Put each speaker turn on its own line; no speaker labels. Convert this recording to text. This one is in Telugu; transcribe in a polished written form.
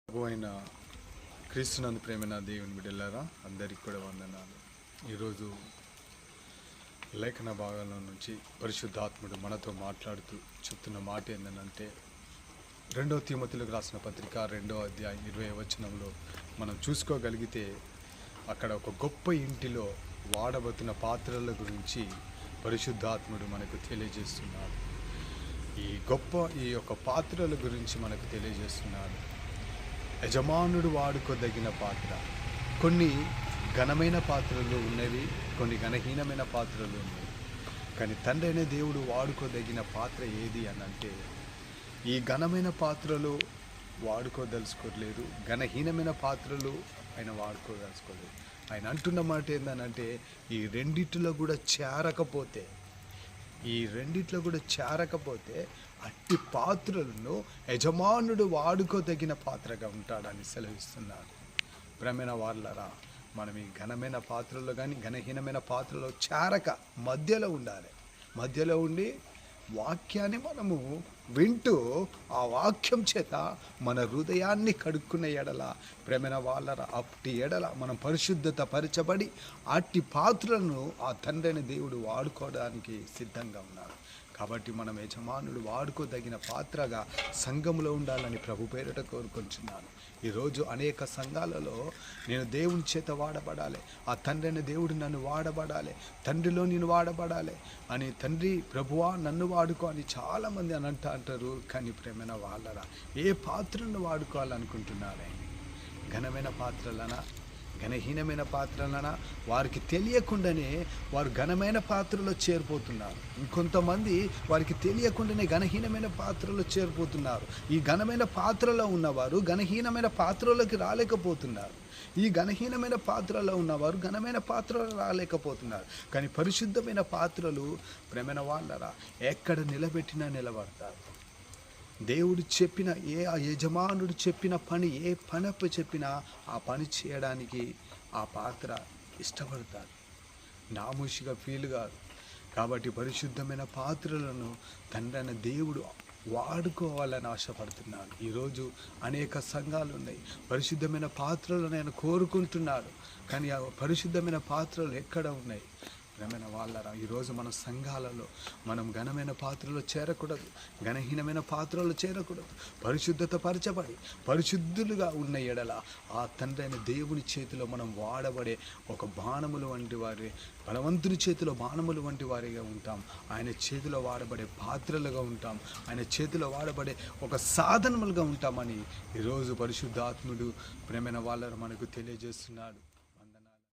ప్రభు అయిన క్రీస్తునందు ప్రేమైన దేవుని బిడ్డలారా అందరికీ కూడా వందనాలు. ఈరోజు లేఖన భాగంలో నుంచి పరిశుద్ధాత్ముడు మనతో మాట్లాడుతూ చెప్తున్న మాట ఏంటంటే 2 తిమోతిలకు రాసిన పత్రిక 2వ అధ్యాయం 20వ వచనంలో మనం చూసుకోగలిగితే అక్కడ ఒక గొప్ప ఇంటిలో వాడబోతున్న పాత్రల గురించి పరిశుద్ధాత్ముడు మనకు తెలియజేస్తున్నాడు. ఈ యొక్క పాత్రల గురించి మనకు తెలియజేస్తున్నాడు. యజమానుడు వాడుకోదగిన పాత్ర. కొన్ని ఘనమైన పాత్రలు ఉన్నవి, కొన్ని ఘనహీనమైన పాత్రలు ఉన్నాయి. కానీ తండ్రి అనే దేవుడు వాడుకోదగిన పాత్ర ఏది అని అంటే ఈ ఘనమైన పాత్రలు వాడుకోదలుచుకోలేదు, ఘనహీనమైన పాత్రలు ఆయన వాడుకోదలుచుకోలేదు. ఆయన అంటున్న మాట ఏంటంటే ఈ రెండిట్లో కూడా చేరకపోతే అట్టి పాత్రలను యజమానుడు వాడుకోదగిన పాత్రగా ఉంటాడని సెలవిస్తున్నాడు. ప్రేమైన వాళ్ళరా, మనం ఈ ఘనమైన పాత్రలో కానీ ఘనహీనమైన పాత్రలో చేరక మధ్యలో ఉండి వాక్యాన్ని మనము వింటూ ఆ వాక్యం చేత మన హృదయాన్ని కడుక్కునే ఎడల, ప్రేమైన వాళ్ళ అట్టి ఎడల మనం పరిశుద్ధత పరచబడి అట్టి పాత్రలను ఆ తండ్రిని దేవుడు వాడుకోవడానికి సిద్ధంగా ఉన్నాడు. కాబట్టి మనం యజమానుడు వాడుకోదగిన పాత్రగా సంఘంలో ఉండాలని ప్రభు పేరిట కోరుకుంటున్నాను. ఈరోజు అనేక సంఘాలలో నేను దేవుని చేత వాడబడాలి, ఆ తండ్రి అనే దేవుడు నన్ను వాడబడాలి, తండ్రిలో నేను వాడబడాలి అని, తండ్రి ప్రభువా నన్ను వాడుకో అని చాలామంది అని అంటారు. కానీ ప్రేమైన వాళ్ళరా, ఏ పాత్రను వాడుకోవాలనుకుంటున్నారే? ఘనమైన పాత్రలనా, ఘనహీనమైన పాత్రలనా? వారికి తెలియకుండానే వారు ఘనమైన పాత్రలో చేరిపోతున్నారు. ఇంకొంతమంది వారికి తెలియకుండానే ఘనహీనమైన పాత్రలో చేరిపోతున్నారు. ఈ ఘనమైన పాత్రలో ఉన్నవారు ఘనహీనమైన పాత్రలోకి రాలేకపోతున్నారు. ఈ ఘనహీనమైన పాత్రలో ఉన్నవారు ఘనమైన పాత్రలో రాలేకపోతున్నారు. కానీ పరిశుద్ధమైన పాత్రలు ప్రేమైన వాళ్ళరా ఎక్కడ నిలబెట్టినా నిలబడతారు. దేవుడు చెప్పిన ఆ యజమానుడు చెప్పిన పని, ఏ పని చెప్పినా ఆ పని చేయడానికి ఆ పాత్ర ఇష్టపడతారు, నామూషిగా ఫీల్ కాదు. కాబట్టి పరిశుద్ధమైన పాత్రలను తండ్రి అనే దేవుడు వాడుకోవాలని ఆశపడుతున్నాడు. ఈరోజు అనేక సంఘాలు ఉన్నాయి, పరిశుద్ధమైన పాత్రలను ఆయన కోరుకుంటున్నాడు. కానీ ఆ పరిశుద్ధమైన పాత్రలు ఎక్కడ ఉన్నాయి? ఘనమైన వాళ్ళరా, ఈరోజు మన సంఘాలలో మనం ఘనమైన పాత్రలో చేరకూడదు, ఘనహీనమైన పాత్రలో చేరకూడదు. పరిశుద్ధత పరచబడి పరిశుద్ధులుగా ఉన్న ఎడల ఆ తండ్రి అయిన దేవుని చేతిలో మనం వాడబడే ఒక బాణములు వంటి వారి, బలవంతుని చేతిలో బాణములు వంటి వారిగా ఉంటాం. ఆయన చేతిలో వాడబడే పాత్రలుగా ఉంటాం, ఆయన చేతిలో వాడబడే ఒక సాధనములుగా ఉంటామని ఈరోజు పరిశుద్ధాత్ముడు ప్రేమైన వాళ్ళను మనకు తెలియజేస్తున్నాడు.